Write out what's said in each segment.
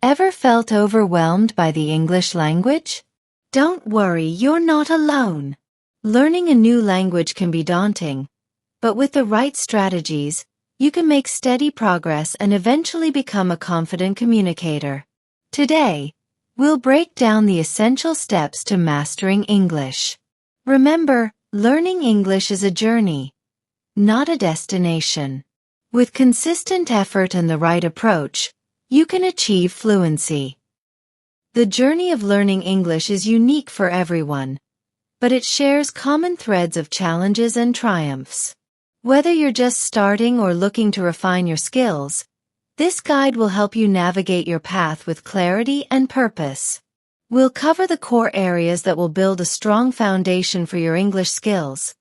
Ever felt overwhelmed by the English language? Don't worry, you're not alone. Learning a new language can be daunting, but with the right strategies, you can make steady progress and eventually become a confident communicator. Today, we'll break down the essential steps to mastering English. Remember, learning English is a journey, not a destination. With consistent effort and the right approach, you can achieve fluency. The journey of learning English is unique for everyone, but it shares common threads of challenges and triumphs. Whether you're just starting or looking to refine your skills, this guide will help you navigate your path with clarity and purpose. We'll cover the core areas that will build a strong foundation for your English skills: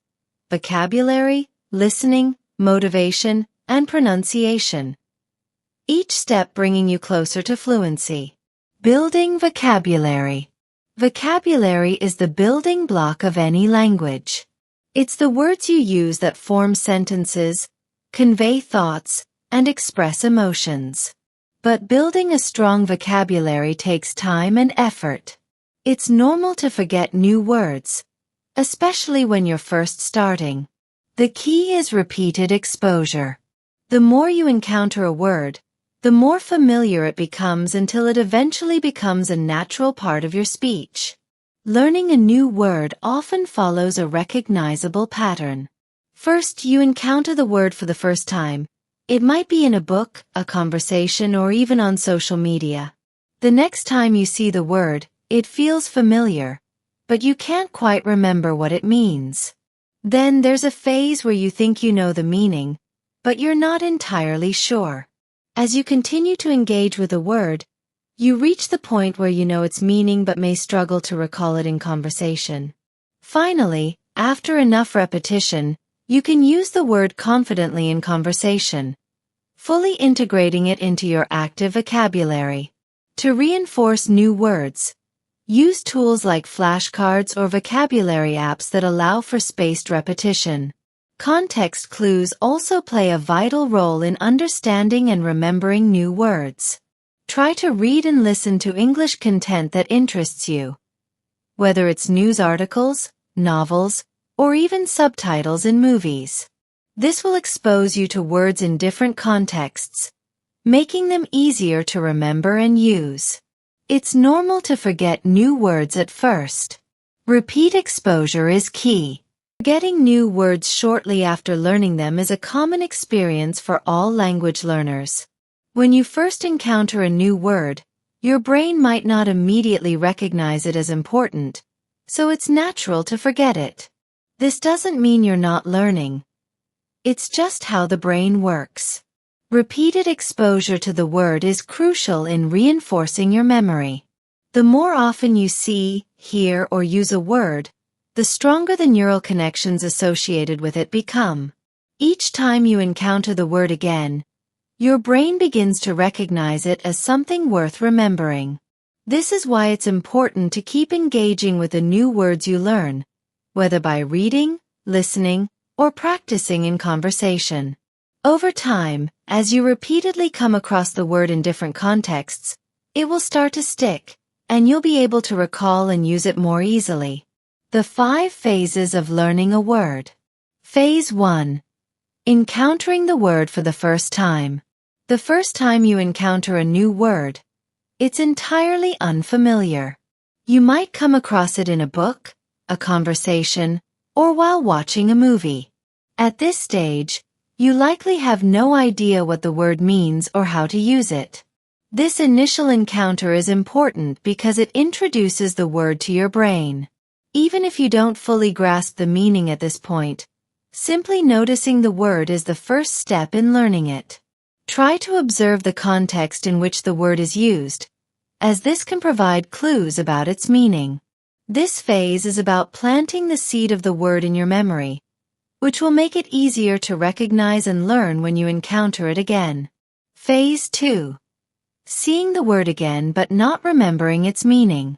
vocabulary, listening, motivation, and pronunciation. Each step bringing you closer to fluency. Building vocabulary. Vocabulary is the building block of any language. It's the words you use that form sentences, convey thoughts, and express emotions. But building a strong vocabulary takes time and effort. It's normal to forget new words, especially when you're first starting. The key is repeated exposure. The more you encounter a word, the more familiar it becomes until it eventually becomes a natural part of your speech. Learning a new word often follows a recognizable pattern. First, you encounter the word for the first time. It might be in a book, a conversation, or even on social media. The next time you see the word, it feels familiar, but you can't quite remember what it means. Then there's a phase where you think you know the meaning, but you're not entirely sure. As you continue to engage with a word, you reach the point where you know its meaning but may struggle to recall it in conversation. Finally, after enough repetition, you can use the word confidently in conversation, fully integrating it into your active vocabulary. To reinforce new words, use tools like flashcards or vocabulary apps that allow for spaced repetition. Context clues also play a vital role in understanding and remembering new words. Try to read and listen to English content that interests you, whether it's news articles, novels, or even subtitles in movies. This will expose you to words in different contexts, making them easier to remember and use. It's normal to forget new words at first. Repeat exposure is key. Forgetting new words shortly after learning them is a common experience for all language learners. When you first encounter a new word, your brain might not immediately recognize it as important, so it's natural to forget it. This doesn't mean you're not learning. It's just how the brain works. Repeated exposure to the word is crucial in reinforcing your memory. The more often you see, hear, or use a word, the stronger the neural connections associated with it become. Each time you encounter the word again, your brain begins to recognize it as something worth remembering. This is why it's important to keep engaging with the new words you learn, whether by reading, listening, or practicing in conversation. Over time, as you repeatedly come across the word in different contexts, it will start to stick, and you'll be able to recall and use it more easily. The 5 phases of learning a word. Phase 1. Encountering the word for the first time. The first time you encounter a new word, it's entirely unfamiliar. You might come across it in a book, a conversation, or while watching a movie. At this stage, you likely have no idea what the word means or how to use it. This initial encounter is important because it introduces the word to your brain. Even if you don't fully grasp the meaning at this point, simply noticing the word is the first step in learning it. Try to observe the context in which the word is used, as this can provide clues about its meaning. This phase is about planting the seed of the word in your memory, which will make it easier to recognize and learn when you encounter it again. Phase 2. Seeing the word again but not remembering its meaning.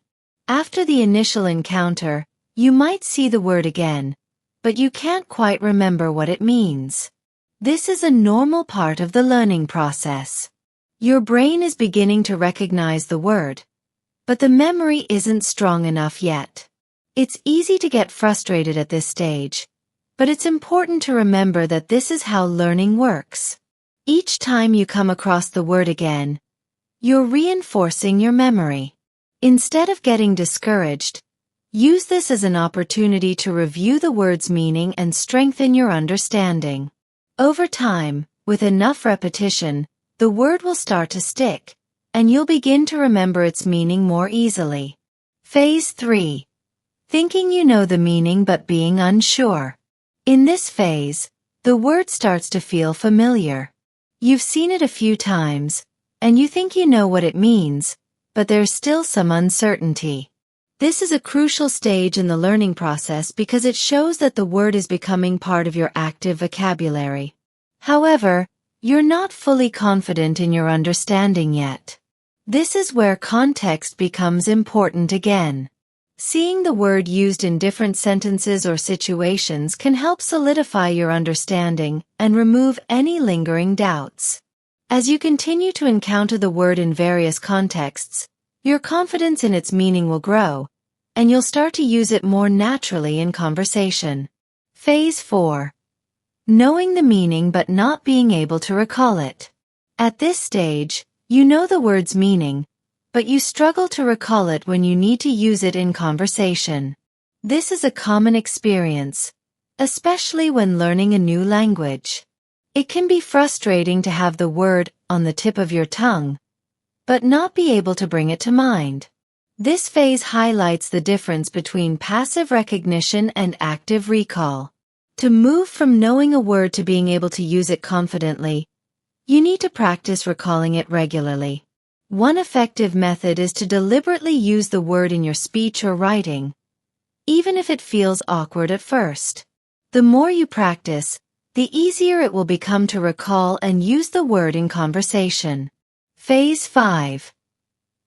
After the initial encounter, you might see the word again, but you can't quite remember what it means. This is a normal part of the learning process. Your brain is beginning to recognize the word, but the memory isn't strong enough yet. It's easy to get frustrated at this stage, but it's important to remember that this is how learning works. Each time you come across the word again, you're reinforcing your memory. Instead of getting discouraged, use this as an opportunity to review the word's meaning and strengthen your understanding. Over time, with enough repetition, the word will start to stick, and you'll begin to remember its meaning more easily. Phase 3. Thinking you know the meaning but being unsure. In this phase, the word starts to feel familiar. You've seen it a few times, and you think you know what it means, but there's still some uncertainty. This is a crucial stage in the learning process because it shows that the word is becoming part of your active vocabulary. However, you're not fully confident in your understanding yet. This is where context becomes important again. Seeing the word used in different sentences or situations can help solidify your understanding and remove any lingering doubts. As you continue to encounter the word in various contexts, your confidence in its meaning will grow, and you'll start to use it more naturally in conversation. Phase 4. Knowing the meaning but not being able to recall it. At this stage, you know the word's meaning, but you struggle to recall it when you need to use it in conversation. This is a common experience, especially when learning a new language. It can be frustrating to have the word on the tip of your tongue, but not be able to bring it to mind. This phase highlights the difference between passive recognition and active recall. To move from knowing a word to being able to use it confidently, you need to practice recalling it regularly. One effective method is to deliberately use the word in your speech or writing, even if it feels awkward at first. The more you practice, the easier it will become to recall and use the word in conversation. Phase 5.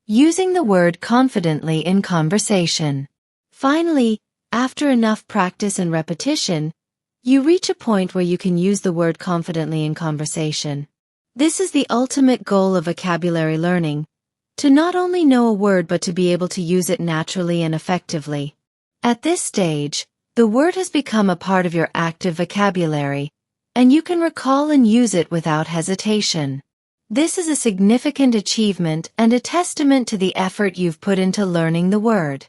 Using the word confidently in conversation. Finally, after enough practice and repetition, you reach a point where you can use the word confidently in conversation. This is the ultimate goal of vocabulary learning, to not only know a word but to be able to use it naturally and effectively. At this stage, the word has become a part of your active vocabulary, and you can recall and use it without hesitation. This is a significant achievement and a testament to the effort you've put into learning the word.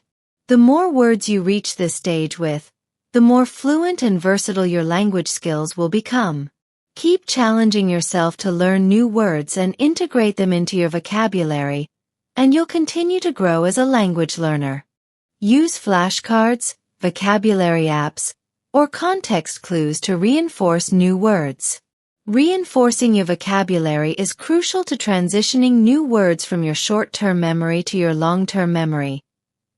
The more words you reach this stage with, the more fluent and versatile your language skills will become. Keep challenging yourself to learn new words and integrate them into your vocabulary, and you'll continue to grow as a language learner. Use flashcards, vocabulary apps, or context clues to reinforce new words. Reinforcing your vocabulary is crucial to transitioning new words from your short-term memory to your long-term memory,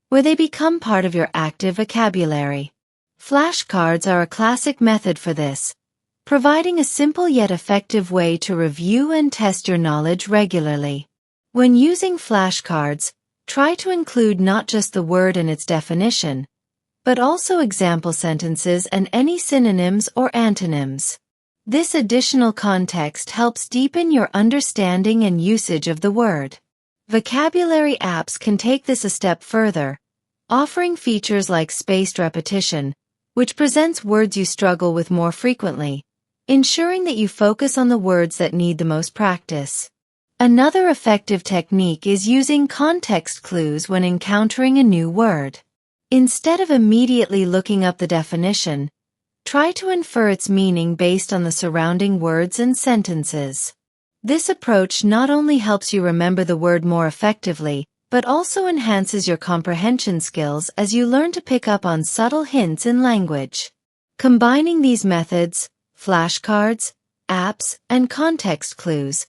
where they become part of your active vocabulary. Flashcards are a classic method for this, providing a simple yet effective way to review and test your knowledge regularly. When using flashcards, try to include not just the word and its definition, but also example sentences and any synonyms or antonyms. This additional context helps deepen your understanding and usage of the word. Vocabulary apps can take this a step further, offering features like spaced repetition, which presents words you struggle with more frequently, ensuring that you focus on the words that need the most practice. Another effective technique is using context clues when encountering a new word. Instead of immediately looking up the definition, try to infer its meaning based on the surrounding words and sentences. This approach not only helps you remember the word more effectively, but also enhances your comprehension skills as you learn to pick up on subtle hints in language. Combining these methods, flashcards, apps, and context clues,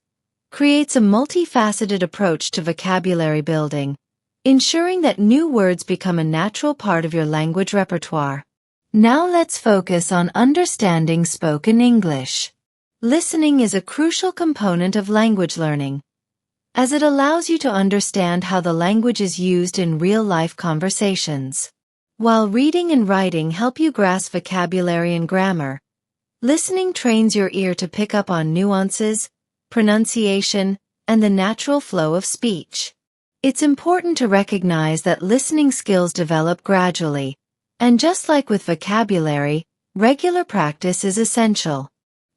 creates a multifaceted approach to vocabulary building, ensuring that new words become a natural part of your language repertoire. Now let's focus on understanding spoken English. Listening is a crucial component of language learning, as it allows you to understand how the language is used in real-life conversations. While reading and writing help you grasp vocabulary and grammar, listening trains your ear to pick up on nuances, pronunciation, and the natural flow of speech. It's important to recognize that listening skills develop gradually, and just like with vocabulary, regular practice is essential.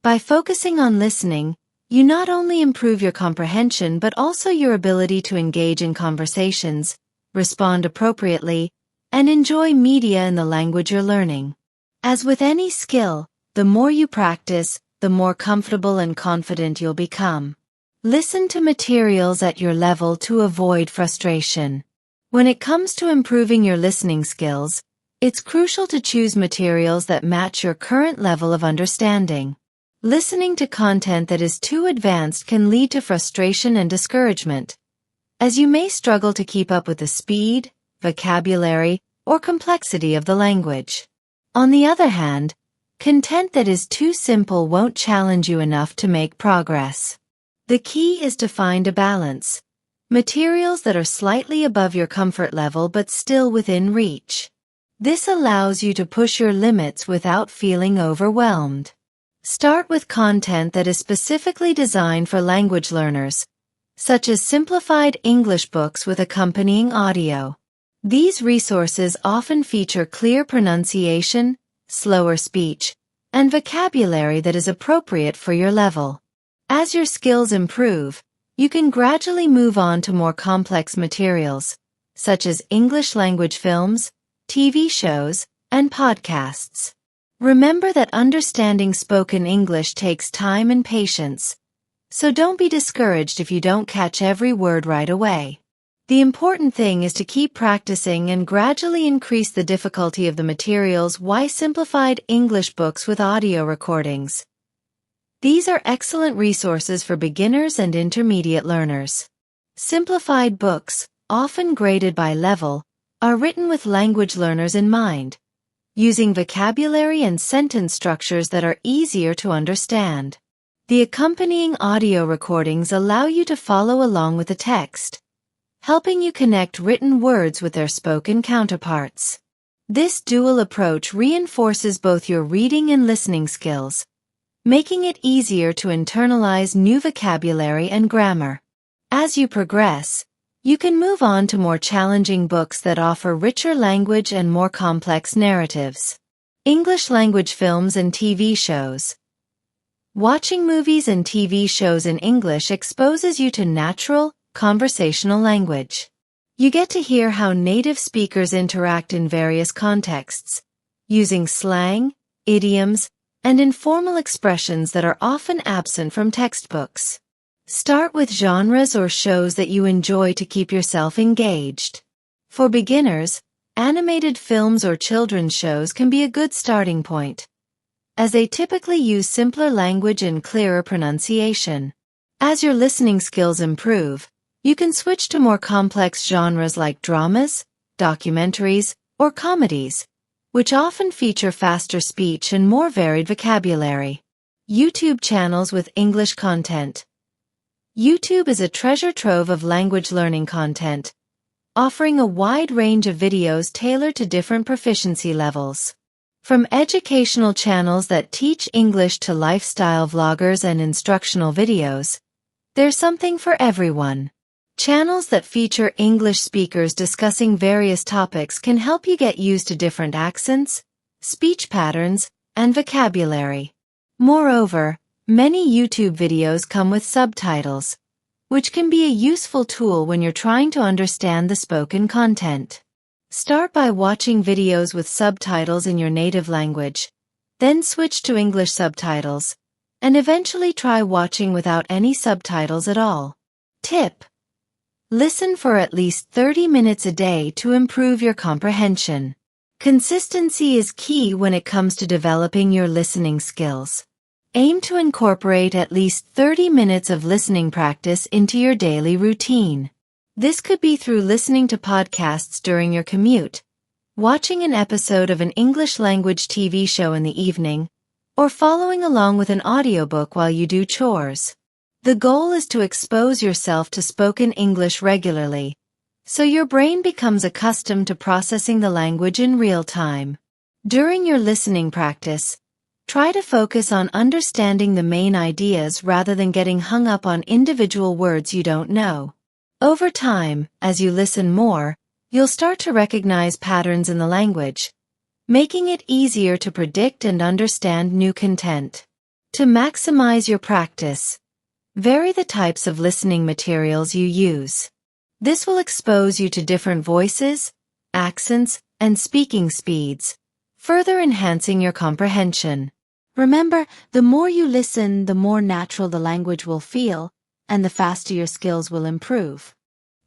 By focusing on listening, you not only improve your comprehension but also your ability to engage in conversations, respond appropriately, and enjoy media in the language you're learning. As with any skill, the more you practice, the more comfortable and confident you'll become. Listen to materials at your level to avoid frustration. When it comes to improving your listening skills, it's crucial to choose materials that match your current level of understanding. Listening to content that is too advanced can lead to frustration and discouragement, as you may struggle to keep up with the speed, vocabulary, or complexity of the language. On the other hand, content that is too simple won't challenge you enough to make progress. The key is to find a balance. Materials that are slightly above your comfort level but still within reach. This allows you to push your limits without feeling overwhelmed. Start with content that is specifically designed for language learners, such as simplified English books with accompanying audio. These resources often feature clear pronunciation, slower speech, and vocabulary that is appropriate for your level. As your skills improve, you can gradually move on to more complex materials, such as English language films, TV shows, and podcasts. Remember that understanding spoken English takes time and patience, so don't be discouraged if you don't catch every word right away. The important thing is to keep practicing and gradually increase the difficulty of the materials. Why simplified English books with audio recordings? These are excellent resources for beginners and intermediate learners. Simplified books, often graded by level, are written with language learners in mind, using vocabulary and sentence structures that are easier to understand. The accompanying audio recordings allow you to follow along with the text, helping you connect written words with their spoken counterparts. This dual approach reinforces both your reading and listening skills, making it easier to internalize new vocabulary and grammar. As you progress, you can move on to more challenging books that offer richer language and more complex narratives. English language films and TV shows. Watching movies and TV shows in English exposes you to natural, conversational language. You get to hear how native speakers interact in various contexts, using slang, idioms, and informal expressions that are often absent from textbooks. Start with genres or shows that you enjoy to keep yourself engaged. For beginners, animated films or children's shows can be a good starting point, as they typically use simpler language and clearer pronunciation. As your listening skills improve, you can switch to more complex genres like dramas, documentaries, or comedies, which often feature faster speech and more varied vocabulary. YouTube channels with English content. YouTube is a treasure trove of language learning content, offering a wide range of videos tailored to different proficiency levels. From educational channels that teach English to lifestyle vloggers and instructional videos, there's something for everyone. Channels that feature English speakers discussing various topics can help you get used to different accents, speech patterns, and vocabulary. Moreover, many YouTube videos come with subtitles, which can be a useful tool when you're trying to understand the spoken content. Start by watching videos with subtitles in your native language, then switch to English subtitles, and eventually try watching without any subtitles at all. Tip: listen for at least 30 minutes a day to improve your comprehension. Consistency is key when it comes to developing your listening skills. Aim to incorporate at least 30 minutes of listening practice into your daily routine. This could be through listening to podcasts during your commute, watching an episode of an English language TV show in the evening, or following along with an audiobook while you do chores. The goal is to expose yourself to spoken English regularly, so your brain becomes accustomed to processing the language in real time. During your listening practice, Try to focus on understanding the main ideas rather than getting hung up on individual words you don't know. Over time, as you listen more, you'll start to recognize patterns in the language, making it easier to predict and understand new content. To maximize your practice, vary the types of listening materials you use. This will expose you to different voices, accents, and speaking speeds, further enhancing your comprehension. Remember, the more you listen, the more natural the language will feel, and the faster your skills will improve.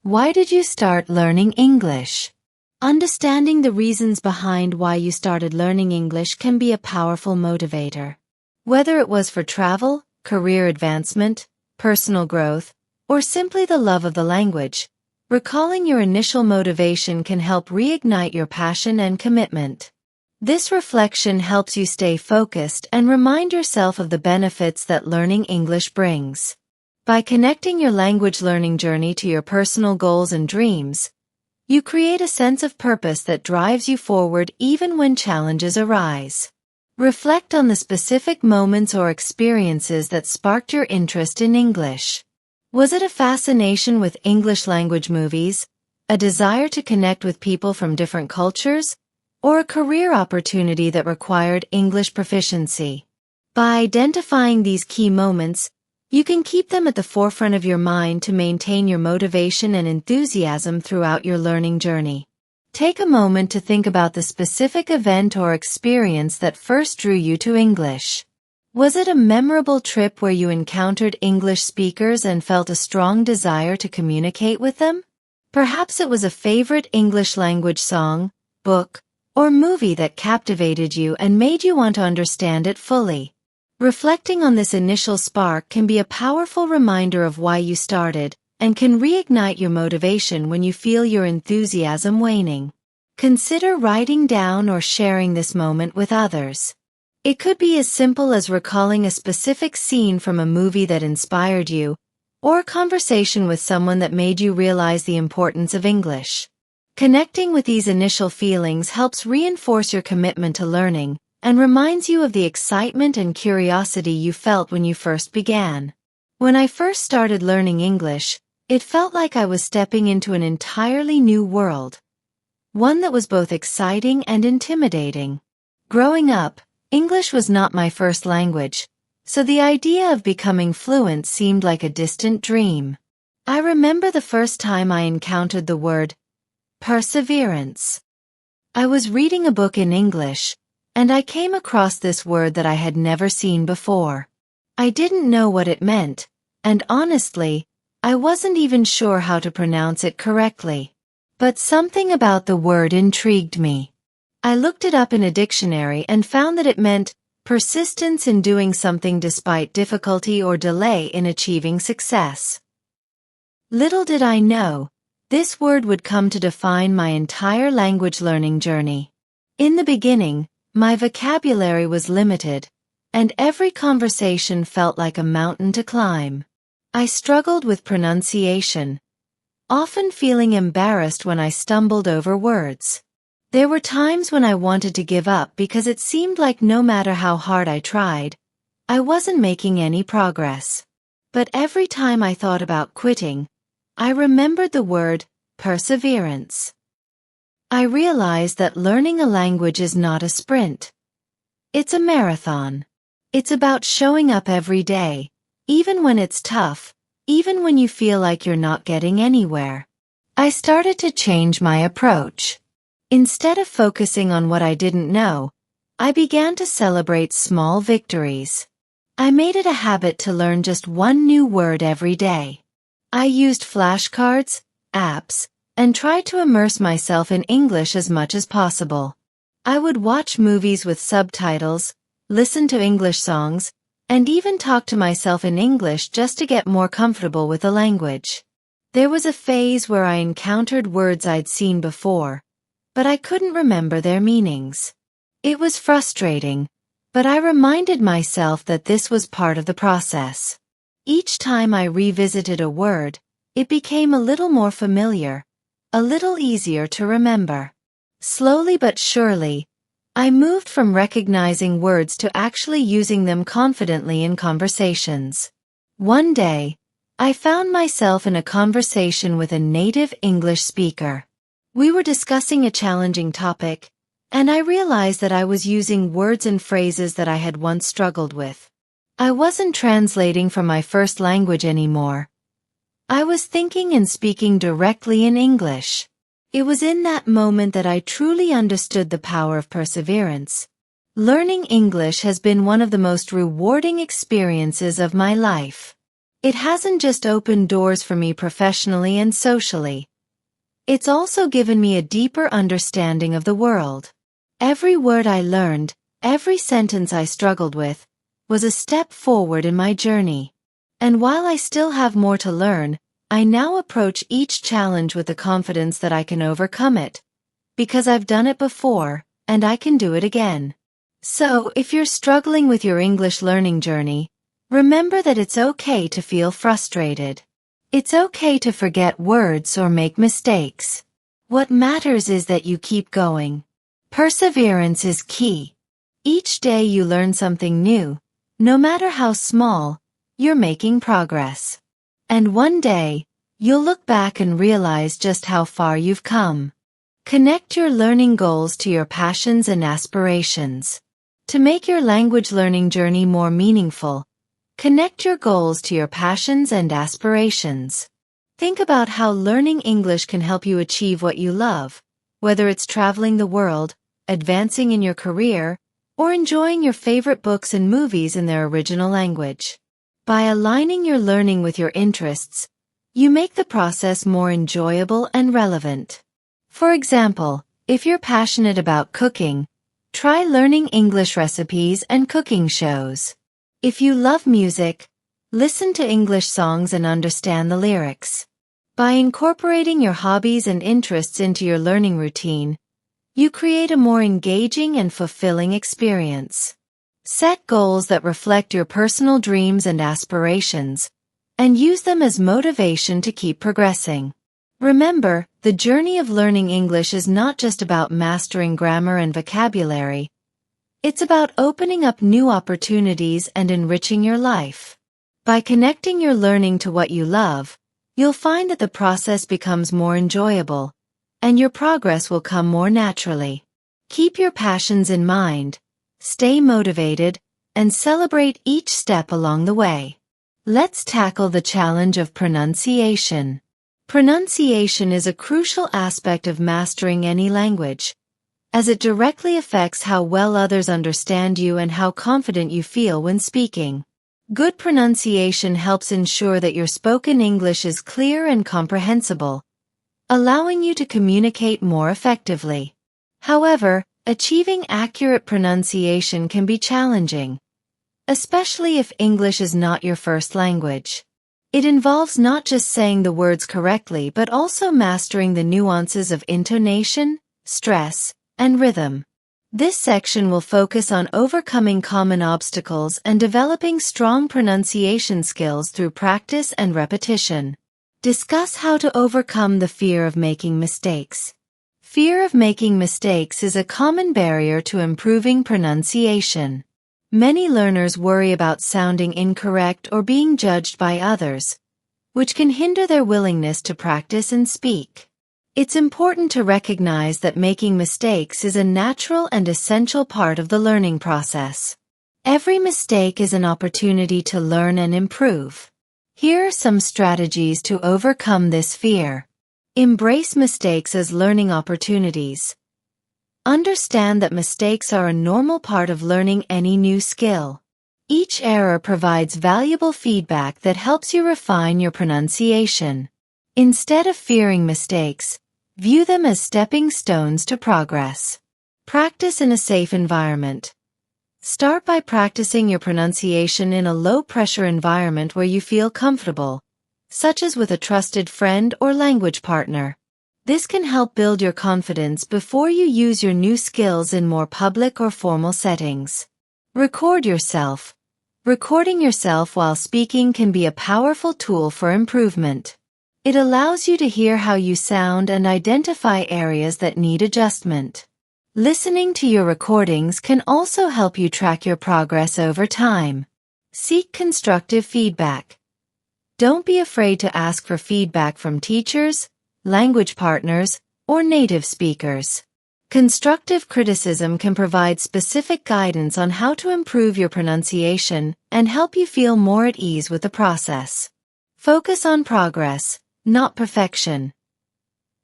Why did you start learning English? Understanding the reasons behind why you started learning English can be a powerful motivator. Whether it was for travel, career advancement, personal growth, or simply the love of the language, recalling your initial motivation can help reignite your passion and commitment. This reflection helps you stay focused and remind yourself of the benefits that learning English brings. By connecting your language learning journey to your personal goals and dreams, you create a sense of purpose that drives you forward even when challenges arise. Reflect on the specific moments or experiences that sparked your interest in English. Was it a fascination with English language movies, a desire to connect with people from different cultures, or a career opportunity that required English proficiency? By identifying these key moments, you can keep them at the forefront of your mind to maintain your motivation and enthusiasm throughout your learning journey. Take a moment to think about the specific event or experience that first drew you to English. Was it a memorable trip where you encountered English speakers and felt a strong desire to communicate with them? Perhaps it was a favorite English language song, book, or movie that captivated you and made you want to understand it fully. Reflecting on this initial spark can be a powerful reminder of why you started, and can reignite your motivation when you feel your enthusiasm waning. Consider writing down or sharing this moment with others. It could be as simple as recalling a specific scene from a movie that inspired you, or a conversation with someone that made you realize the importance of English. Connecting with these initial feelings helps reinforce your commitment to learning, and reminds you of the excitement and curiosity you felt when you first began. When I first started learning English, it felt like I was stepping into an entirely new world, one that was both exciting and intimidating. Growing up, English was not my first language, so the idea of becoming fluent seemed like a distant dream. I remember the first time I encountered the word perseverance. I was reading a book in English, and I came across this word that I had never seen before. I didn't know what it meant, and honestly, I wasn't even sure how to pronounce it correctly. But something about the word intrigued me. I looked it up in a dictionary and found that it meant persistence in doing something despite difficulty or delay in achieving success. Little did I know, this word would come to define my entire language learning journey. In the beginning, my vocabulary was limited, and every conversation felt like a mountain to climb. I struggled with pronunciation, often feeling embarrassed when I stumbled over words. There were times when I wanted to give up because it seemed like no matter how hard I tried, I wasn't making any progress. But every time I thought about quitting, I remembered the word perseverance. I realized that learning a language is not a sprint. It's a marathon. It's about showing up every day, even when it's tough, even when you feel like you're not getting anywhere. I started to change my approach. Instead of focusing on what I didn't know, I began to celebrate small victories. I made it a habit to learn just one new word every day. I used flashcards, apps, and tried to immerse myself in English as much as possible. I would watch movies with subtitles, listen to English songs, and even talk to myself in English just to get more comfortable with the language. There was a phase where I encountered words I'd seen before, but I couldn't remember their meanings. It was frustrating, but I reminded myself that this was part of the process. Each time I revisited a word, it became a little more familiar, a little easier to remember. Slowly but surely, I moved from recognizing words to actually using them confidently in conversations. One day, I found myself in a conversation with a native English speaker. We were discussing a challenging topic, and I realized that I was using words and phrases that I had once struggled with. I wasn't translating from my first language anymore. I was thinking and speaking directly in English. It was in that moment that I truly understood the power of perseverance. Learning English has been one of the most rewarding experiences of my life. It hasn't just opened doors for me professionally and socially. It's also given me a deeper understanding of the world. Every word I learned, every sentence I struggled with, was a step forward in my journey. And while I still have more to learn, I now approach each challenge with the confidence that I can overcome it, because I've done it before, and I can do it again. So, if you're struggling with your English learning journey, remember that it's okay to feel frustrated. It's okay to forget words or make mistakes. What matters is that you keep going. Perseverance is key. Each day you learn something new, no matter how small, you're making progress. And one day, you'll look back and realize just how far you've come. Connect your learning goals to your passions and aspirations. To make your language learning journey more meaningful, connect your goals to your passions and aspirations. Think about how learning English can help you achieve what you love, whether it's traveling the world, advancing in your career, or enjoying your favorite books and movies in their original language. By aligning your learning with your interests, you make the process more enjoyable and relevant. For example, if you're passionate about cooking, try learning English recipes and cooking shows. If you love music, listen to English songs and understand the lyrics. By incorporating your hobbies and interests into your learning routine, you create a more engaging and fulfilling experience. Set goals that reflect your personal dreams and aspirations, and use them as motivation to keep progressing. Remember, the journey of learning English is not just about mastering grammar and vocabulary. It's about opening up new opportunities and enriching your life. By connecting your learning to what you love, you'll find that the process becomes more enjoyable, and your progress will come more naturally. Keep your passions in mind, stay motivated, and celebrate each step along the way. Let's tackle the challenge of pronunciation. Pronunciation is a crucial aspect of mastering any language, as it directly affects how well others understand you and how confident you feel when speaking. Good pronunciation helps ensure that your spoken English is clear and comprehensible, allowing you to communicate more effectively. However, achieving accurate pronunciation can be challenging, especially if English is not your first language. It involves not just saying the words correctly but also mastering the nuances of intonation, stress, and rhythm. This section will focus on overcoming common obstacles and developing strong pronunciation skills through practice and repetition. Discuss how to overcome the fear of making mistakes. Fear of making mistakes is a common barrier to improving pronunciation. Many learners worry about sounding incorrect or being judged by others, which can hinder their willingness to practice and speak. It's important to recognize that making mistakes is a natural and essential part of the learning process. Every mistake is an opportunity to learn and improve. Here are some strategies to overcome this fear. Embrace mistakes as learning opportunities. Understand that mistakes are a normal part of learning any new skill. Each error provides valuable feedback that helps you refine your pronunciation. Instead of fearing mistakes, view them as stepping stones to progress. Practice in a safe environment. Start by practicing your pronunciation in a low-pressure environment where you feel comfortable, such as with a trusted friend or language partner. This can help build your confidence before you use your new skills in more public or formal settings. Record yourself. Recording yourself while speaking can be a powerful tool for improvement. It allows you to hear how you sound and identify areas that need adjustment. Listening to your recordings can also help you track your progress over time. Seek constructive feedback. Don't be afraid to ask for feedback from teachers, language partners, or native speakers. Constructive criticism can provide specific guidance on how to improve your pronunciation and help you feel more at ease with the process. Focus on progress, not perfection.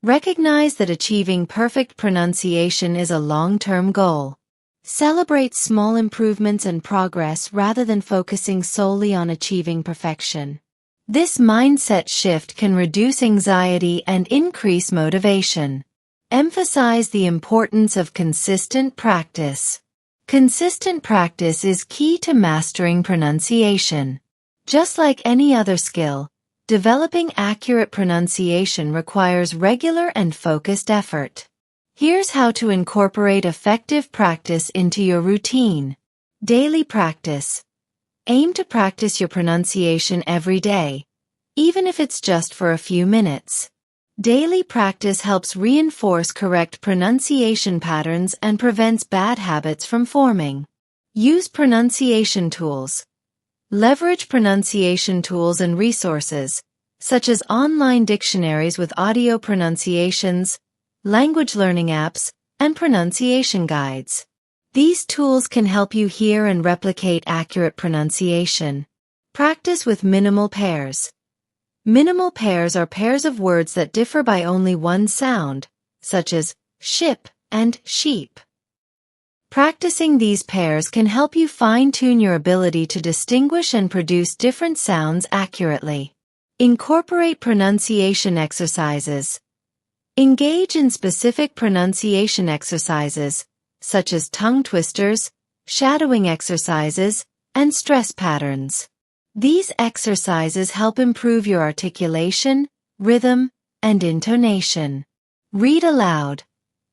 Recognize that achieving perfect pronunciation is a long-term goal. Celebrate small improvements and progress rather than focusing solely on achieving perfection. This mindset shift can reduce anxiety and increase motivation. Emphasize the importance of consistent practice. Consistent practice is key to mastering pronunciation. Just like any other skill, developing accurate pronunciation requires regular and focused effort. Here's how to incorporate effective practice into your routine. Daily practice. Aim to practice your pronunciation every day, even if it's just for a few minutes. Daily practice helps reinforce correct pronunciation patterns and prevents bad habits from forming. Use pronunciation tools. Leverage pronunciation tools and resources, such as online dictionaries with audio pronunciations, language learning apps, and pronunciation guides. These tools can help you hear and replicate accurate pronunciation. Practice with minimal pairs. Minimal pairs are pairs of words that differ by only one sound, such as ship and sheep. Practicing these pairs can help you fine-tune your ability to distinguish and produce different sounds accurately. Incorporate pronunciation exercises. Engage in specific pronunciation exercises, such as tongue twisters, shadowing exercises, and stress patterns. These exercises help improve your articulation, rhythm, and intonation. Read aloud.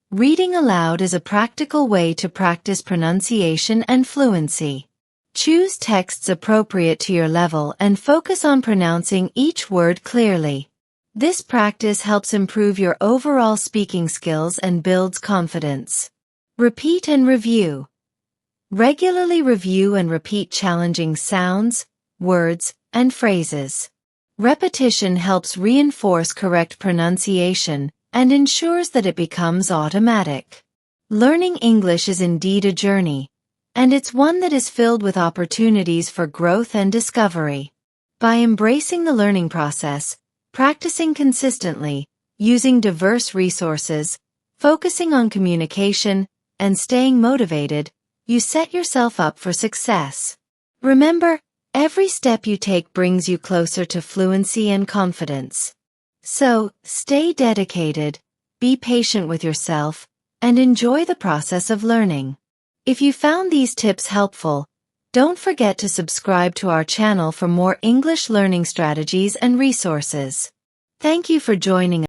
Reading aloud is a practical way to practice pronunciation and fluency. Choose texts appropriate to your level and focus on pronouncing each word clearly. This practice helps improve your overall speaking skills and builds confidence. Repeat and review. Regularly review and repeat challenging sounds, words, and phrases. Repetition helps reinforce correct pronunciation and ensures that it becomes automatic. Learning English is indeed a journey, and it's one that is filled with opportunities for growth and discovery. By embracing the learning process, practicing consistently, using diverse resources, focusing on communication, and staying motivated, you set yourself up for success. Remember, every step you take brings you closer to fluency and confidence. So, stay dedicated, be patient with yourself, and enjoy the process of learning. If you found these tips helpful, don't forget to subscribe to our channel for more English learning strategies and resources. Thank you for joining us.